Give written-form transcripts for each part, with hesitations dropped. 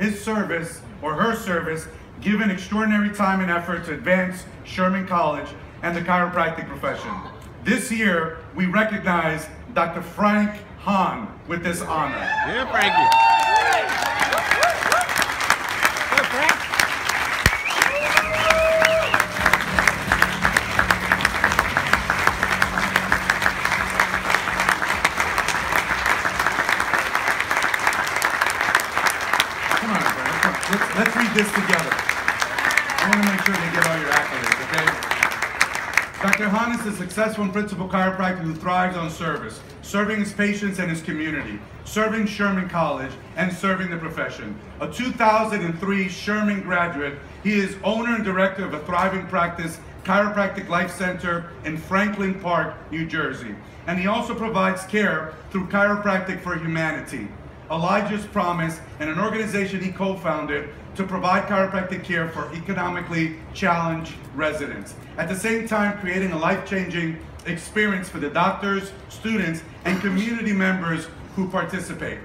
his service or her service given extraordinary time and effort to advance Sherman College and the chiropractic profession. This year, we recognize Dr. Frank Hahn with this honor. Yeah, Frankie. Go, Frank. Come on, Frank. Come on. Let's read this together. I want to make sure they get all your accolades, okay? Dr. Hahn is a successful and principal chiropractor who thrives on service, serving his patients and his community, serving Sherman College, and serving the profession. A 2003 Sherman graduate, he is owner and director of a thriving practice, Chiropractic LifeCenter in Franklin Park, New Jersey. And he also provides care through Chiropractic for Humanity, Elijah's Promise, and an organization he co-founded to provide chiropractic care for economically challenged residents. At the same time, creating a life-changing experience for the doctors, students, and community members who participate.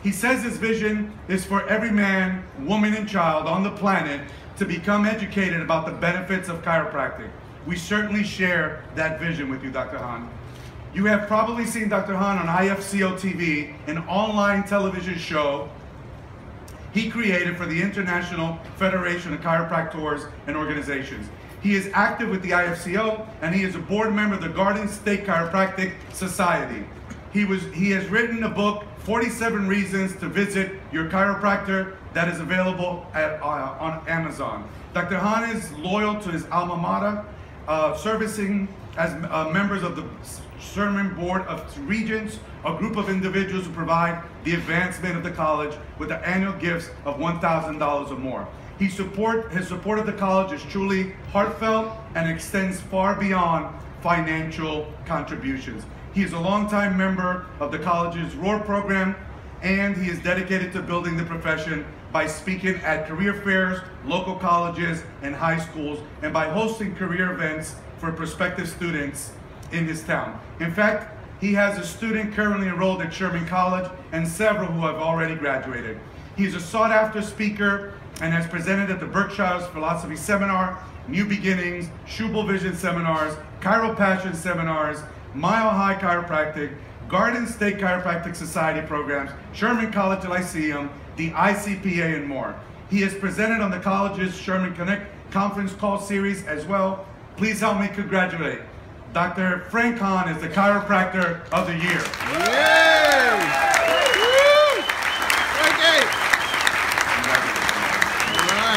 He says his vision is for every man, woman, and child on the planet to become educated about the benefits of chiropractic. We certainly share that vision with you, Dr. Hahn. You have probably seen Dr. Hahn on IFCO TV, an online television show he created for the International Federation of Chiropractors and Organizations. He is active with the IFCO, and he is a board member of the Garden State Chiropractic Society. He has written a book, 47 Reasons to Visit Your Chiropractor, that is available on Amazon. Dr. Hahn is loyal to his alma mater, servicing as members of the Sherman Board of Regents, a group of individuals who provide the advancement of the college with the annual gifts of $1,000 or more. His support of the college is truly heartfelt and extends far beyond financial contributions. He is a longtime member of the college's ROAR program, and he is dedicated to building the profession by speaking at career fairs, local colleges, and high schools, and by hosting career events for prospective students in his town. In fact, he has a student currently enrolled at Sherman College and several who have already graduated. He is a sought-after speaker and has presented at the Berkshire's Philosophy Seminar, New Beginnings, Schubel Vision Seminars, Chiropassion Seminars, Mile High Chiropractic, Garden State Chiropractic Society programs, Sherman College of Lyceum, the ICPA, and more. He has presented on the college's Sherman Connect conference call series as well. Please help me congratulate Dr. Frank Hahn is the Chiropractor of the Year. Yay! Woo! Okay. All right.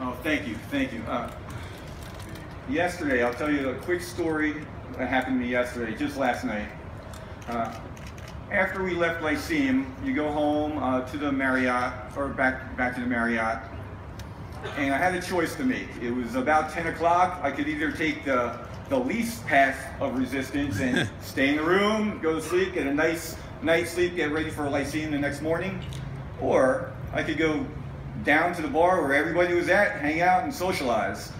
Oh, thank you, thank you. Yesterday, I'll tell you a quick story that happened to me yesterday, just last night. After we left Lyceum, you go home to the Marriott, or back to the Marriott, and I had a choice to make. It was about 10 o'clock. I could either take the least path of resistance and stay in the room, go to sleep, get a nice night's sleep, get ready for Lyceum the next morning, or I could go down to the bar where everybody was at, hang out, and socialize.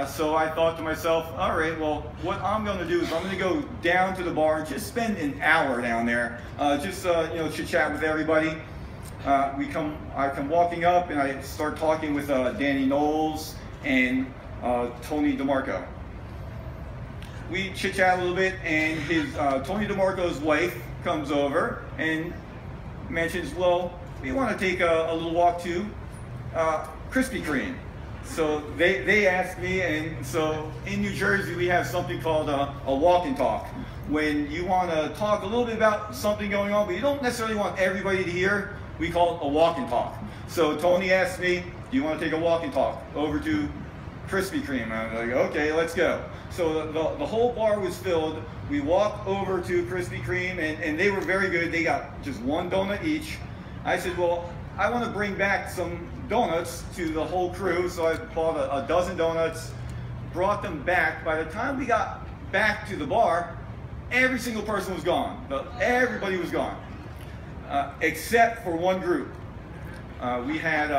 So I thought to myself, all right, well, what I'm going to do is I'm going to go down to the bar and just spend an hour down there, chit-chat with everybody. I come walking up and I start talking with Danny Knowles and Tony DeMarco. We chit-chat a little bit, and Tony DeMarco's wife comes over and mentions, well, we want to take a little walk to Krispy Kreme. So they asked me, and so in New Jersey we have something called a walk and talk. When you want to talk a little bit about something going on, but you don't necessarily want everybody to hear, we call it a walk and talk. So Tony asked me, do you want to take a walk and talk over to Krispy Kreme? I was like, okay, let's go. So the whole bar was filled. We walked over to Krispy Kreme, and they were very good. They got just one donut each. I said, well, I want to bring back some donuts to the whole crew, so I bought a dozen donuts, brought them back. By the time we got back to the bar, every single person was gone. Everybody was gone, except for one group. We had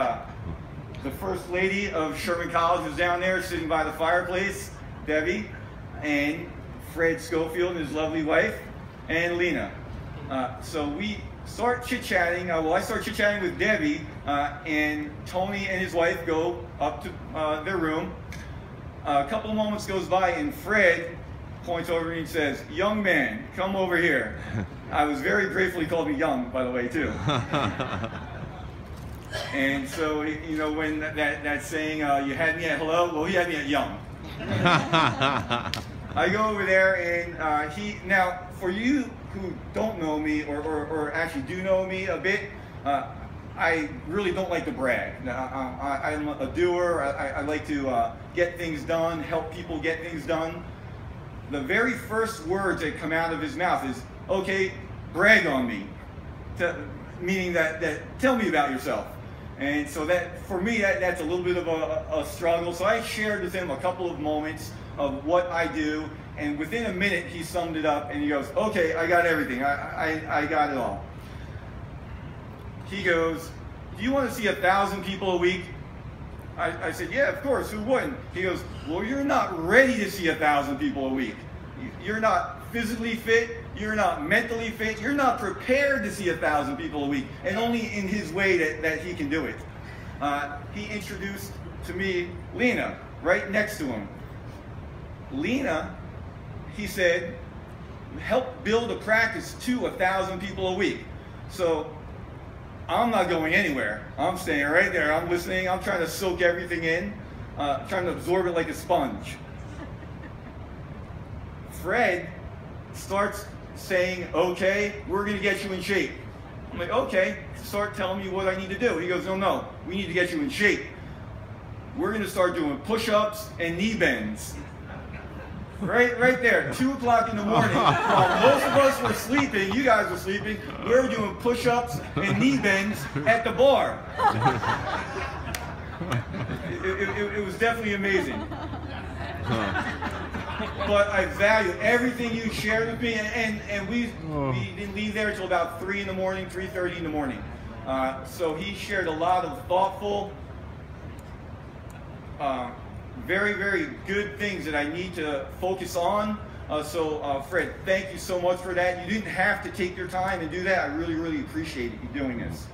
the First Lady of Sherman College was down there sitting by the fireplace, Debbie. and Fred Schofield and his lovely wife, and Lena. So we start chit-chatting. Well, I start chit-chatting with Debbie, and Tony and his wife go up to their room. A couple of moments goes by, and Fred points over and says, "Young man, come over here." I was very grateful he called me young, by the way, too. And so, you know, when that saying, you had me at hello, well, he had me at young. I go over there, and now, for you who don't know me, or actually do know me a bit, I really don't like to brag. I'm a doer. I like to get things done, help people get things done. The very first words that come out of his mouth is, "Okay, brag on me," meaning that tell me about yourself. And so that, for me, that's a little bit of a struggle. So I shared with him a couple of moments of what I do, and within a minute he summed it up, and he goes, "Okay, I got everything. I got it all." He goes, "Do you want to see 1,000 people a week?" I said, "Yeah, of course, who wouldn't?" He goes, "Well, you're not ready to see 1,000 people a week. You're not physically fit, you're not mentally fit, you're not prepared to see 1,000 people a week," and only in his way that he can do it. He introduced to me Lena, right next to him. Lena, he said, helped build a practice to 1,000 people a week. So I'm not going anywhere. I'm staying right there. I'm listening. I'm trying to soak everything in, trying to absorb it like a sponge. Fred starts saying, "Okay, we're going to get you in shape." I'm like, "Okay, start telling me what I need to do." He goes, "No, we need to get you in shape. We're going to start doing push-ups and knee bends." Right there, 2 o'clock in the morning, while most of us were sleeping, you guys were sleeping, we were doing push-ups and knee bends at the bar. It was definitely amazing. But I value everything you shared with me, and we didn't leave there until about 3 in the morning, 3:30 in the morning. So he shared a lot of thoughtful, very, very good things that I need to focus on. Fred, thank you so much for that. You didn't have to take your time and do that. I really, really appreciate you doing this.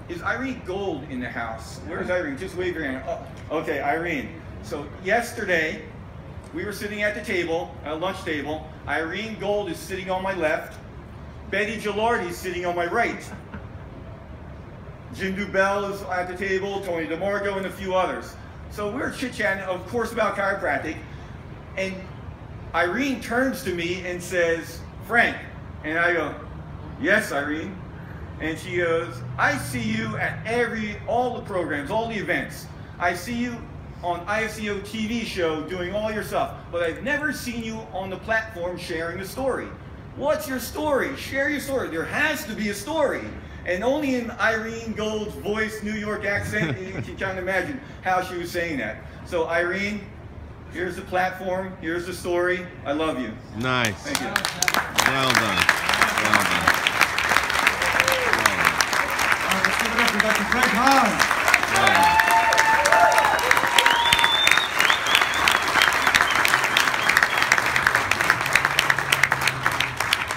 Is Irene Gold in the house? Where's Irene? Just wave your hand. Oh, okay, Irene. So yesterday, we were sitting at the table, at a lunch table. Irene Gold is sitting on my left. Betty Gilardi is sitting on my right. Jim Dubell is at the table, Tony DeMarco, and a few others. So we're chit-chatting, of course, about chiropractic, and Irene turns to me and says, "Frank," and I go, "Yes, Irene," and she goes, "I see you at all the programs, all the events. I see you on IFCO TV show doing all your stuff, but I've never seen you on the platform sharing a story. What's your story? Share your story. There has to be a story." And only in Irene Gold's voice, New York accent, you can kind of imagine how she was saying that. So Irene, here's the platform, here's the story. I love you. Nice. Thank you. Well done. Well done. All right, let's give it up for Dr. Fred Hahn.